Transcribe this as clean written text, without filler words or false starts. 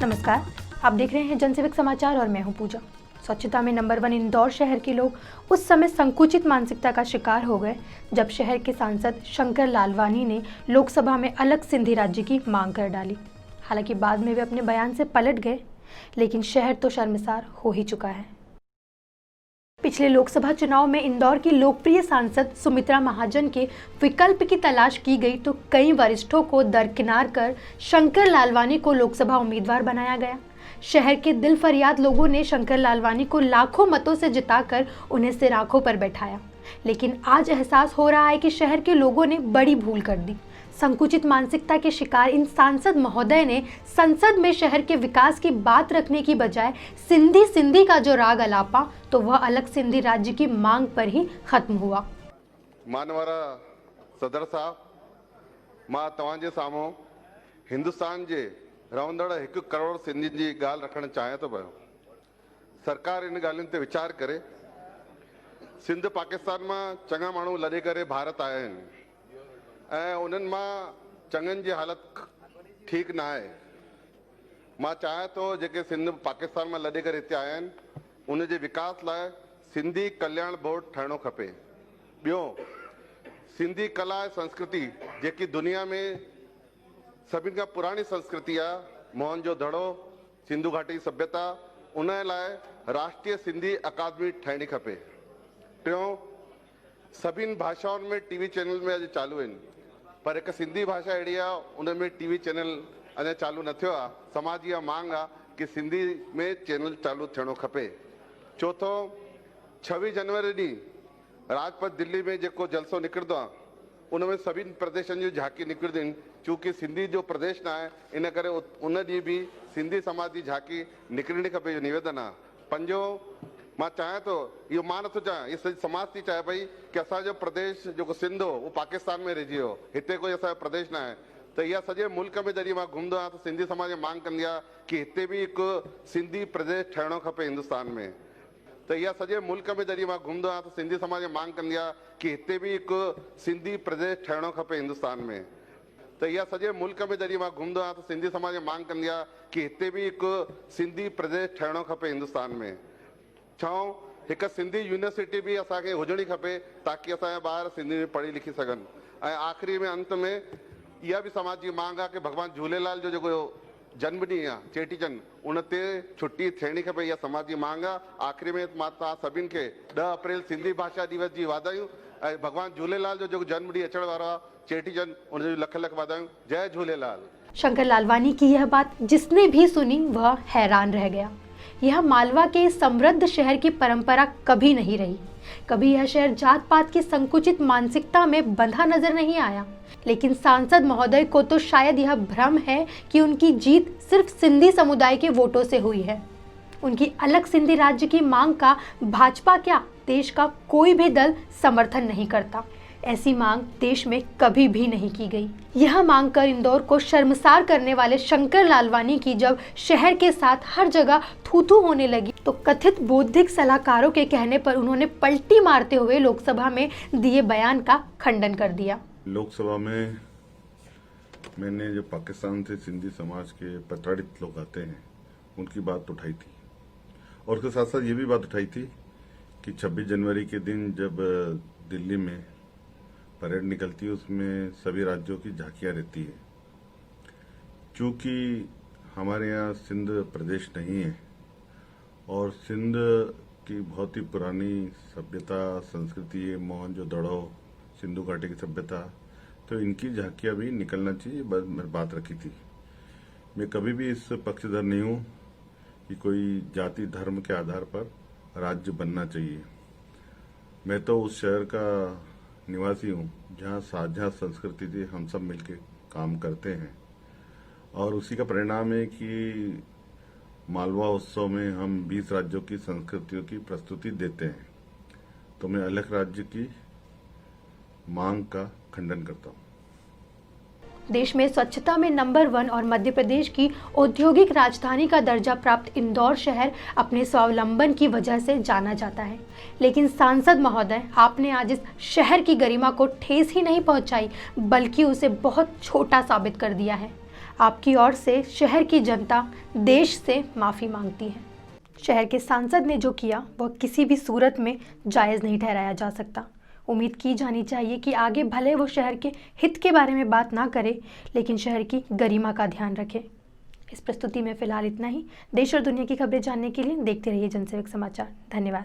नमस्कार, आप देख रहे हैं जनसेवक समाचार और मैं हूं पूजा। स्वच्छता में नंबर 1 इंदौर शहर के लोग उस समय संकुचित मानसिकता का शिकार हो गए जब शहर के सांसद शंकर लालवानी ने लोकसभा में अलग सिंधी राज्य की मांग कर डाली। हालांकि बाद में वे अपने बयान से पलट गए, लेकिन शहर तो शर्मसार हो ही चुका है। पिछले लोकसभा चुनाव में इंदौर की लोकप्रिय सांसद सुमित्रा महाजन के विकल्प की तलाश की गई तो कई वरिष्ठों को दरकिनार कर शंकर लालवानी को लोकसभा उम्मीदवार बनाया गया। शहर के दिल फरियाद लोगों ने शंकर लालवानी को लाखों मतों से जिताकर उन्हें सिर आंखों पर बैठाया, लेकिन आज एहसास हो रहा है कि शहर के लोगों ने बड़ी भूल कर दी। संकुचित मानसिकता के शिकार इन सांसद महोदय ने संसद में शहर के विकास की बात रखने की बजाय सिंधी का जो राग अलापा तो वह अलग सिंधी राज्य की मांग पर ही खत्म हुआ। मानवारा सदर साहब, मां तवांजे सामो हिंदुस्तान जे रहंदड़ 1 करोड़ सिंधी जी गाल रखण चाहे तो पियो। सरकार इन गालियुनि ते वीचार करे। सिंध पाकिस्तान में चङा माण्हू लड़े करे भारत आया आहिनि ऐं उन्हनि मां चङनि जी हालत ठीक ना आहे। मां चाहे तो जेके सिंध पाकिस्तान में लड़े करे हिते आया आहिनि उन जे विकास लाइ सिंधी कल्याण बोर्ड ठहणो खपे। ॿियो, सिंधी कला ऐं संस्कृति जेकी दुनिया में सभिनि खां पुरानी संस्कृति आहे, मोहन जो दड़ो, सिंधु घाटी सभ्यता, उन लाइ राष्ट्रीय सिंधी अकादमी ठहणी खपे। टियों, सभिनि भाषाउनि में टीवी चैनल में अॼु चालू आहिनि, पर एक सिंधी भाषा अड़ी आहे उन में टीवी चैनल अञा चालू न थियो आहे। समाज जी मांग आहे कि सिंधी में चैनल चालू थियणो खपे। चौथो, 26 जनवरी ॾींहुं राजपथ दिल्ली में जेको जलसो निकिरंदो आहे उन में सभिनि प्रदेशनि जूं झांकी निकिरंदियूं आहिनि। चूंकि सिंधी जो प्रदेश न आहे, इन करे उन ॾींहुं बि सिंधी समाज जी झांकी निकिरणी खपे, इहो निवेदन आहे। पंजो, मां चाहियां तो, इहो मां नथो चाहियां, इहो सॼी समाज थी चाहे पई कि असांजो प्रदेश जेको सिंध हो उहो पाकिस्तान में रहिजी वियो, हिते कोई असांजो प्रदेश न आहे। त इहा सॼे मुल्क में जॾहिं मां घुमंदो आहियां त सिंधी समाज मांग कंदी आहे कि हिते बि हिकु सिंधी प्रदेश ठहणो खपे हिंदुस्तान में। त इहा सॼे मुल्क में जॾहिं मां घुमंदो आहियां त सिंधी समाज मांग कंदी आहे कि हिते बि हिकु सिंधी प्रदेश ठहणो खपे हिंदुस्तान में। त इहा सॼे मुल्क में जॾहिं मां घुमंदो आहियां त सिंधी समाज मांग कंदी आहे कि हिते बि हिकु सिंधी प्रदेश ठहणो खपे हिंदुस्तान में। छो एक सिंधी यूनिवर्सिटी भी असांखे हुजणी खपे ताकि असांजा ॿार सिंधी में पढ़ी लिखी सघनि। ऐं आख़िरी में अंत में इहा भी समाज की मांग आहे कि भगवान झूलेलाल जो जेको जन्म ॾींहुं आहे चेटीचंड उन ते छुट्टी थियणी खपे, इहा समाज की मांग आहे। आख़िरी में मां तव्हां सभिनि खे 10 अप्रैल सिंधी भाषा दिवस जी वाधायूं ऐं भगवान झूलेलाल जो जेको जन्म ॾींहुं अचण वारो आहे चेटीचंड उन जो लख लख वाधायूं। जय झूलेलाल। शंकर लालवानी की यह बात जिसने भी सुनी वह हैरान रह गया। यह मालवा के समृद्ध शहर की परंपरा कभी नहीं रही। कभी यह शहर जात पात की संकुचित मानसिकता में बंधा नजर नहीं आया, लेकिन सांसद महोदय को तो शायद यह भ्रम है कि उनकी जीत सिर्फ सिंधी समुदाय के वोटों से हुई है। उनकी अलग सिंधी राज्य की मांग का भाजपा क्या देश का कोई भी दल समर्थन नहीं करता। ऐसी मांग देश में कभी भी नहीं की गई। यह मांग कर इंदौर को शर्मसार करने वाले शंकर लालवानी की जब शहर के साथ हर जगह थू-थू होने लगी तो कथित बौद्धिक सलाहकारों के कहने पर उन्होंने पलटी मारते हुए लोकसभा में दिए बयान का खंडन कर दिया। लोकसभा में मैंने जो पाकिस्तान से सिंधी समाज के प्रताड़ित लोग आते हैं उनकी बात उठाई थी और उसके साथ साथ ये भी बात उठाई थी कि 26 जनवरी के दिन जब दिल्ली में परेड निकलती है उसमें सभी राज्यों की झांकियां रहती है। चूंकि हमारे यहाँ सिंध प्रदेश नहीं है और सिंध की बहुत ही पुरानी सभ्यता संस्कृति है, मोहन जो दड़ो, सिंधु घाटी की सभ्यता, तो इनकी झांकियां भी निकलना चाहिए, मैंने बात रखी थी। मैं कभी भी इस पक्षधर नहीं हूँ कि कोई जाति धर्म के आधार पर राज्य बनना चाहिए। मैं तो उस शहर का निवासी हूँ जहाँ साझा संस्कृति से हम सब मिलकर काम करते हैं और उसी का परिणाम है कि मालवा उत्सव में हम 20 राज्यों की संस्कृतियों की प्रस्तुति देते हैं। तो मैं अलग राज्य की मांग का खंडन करता हूँ। देश में स्वच्छता में नंबर 1 और मध्य प्रदेश की औद्योगिक राजधानी का दर्जा प्राप्त इंदौर शहर अपने स्वावलंबन की वजह से जाना जाता है, लेकिन सांसद महोदय आपने आज इस शहर की गरिमा को ठेस ही नहीं पहुंचाई बल्कि उसे बहुत छोटा साबित कर दिया है। आपकी ओर से शहर की जनता देश से माफ़ी मांगती है। शहर के सांसद ने जो किया वह किसी भी सूरत में जायज़ नहीं ठहराया जा सकता। उम्मीद की जानी चाहिए कि आगे भले वो शहर के हित के बारे में बात ना करे, लेकिन शहर की गरिमा का ध्यान रखे। इस प्रस्तुति में फिलहाल इतना ही। देश और दुनिया की खबरें जानने के लिए देखते रहिए जनसेवक समाचार। धन्यवाद।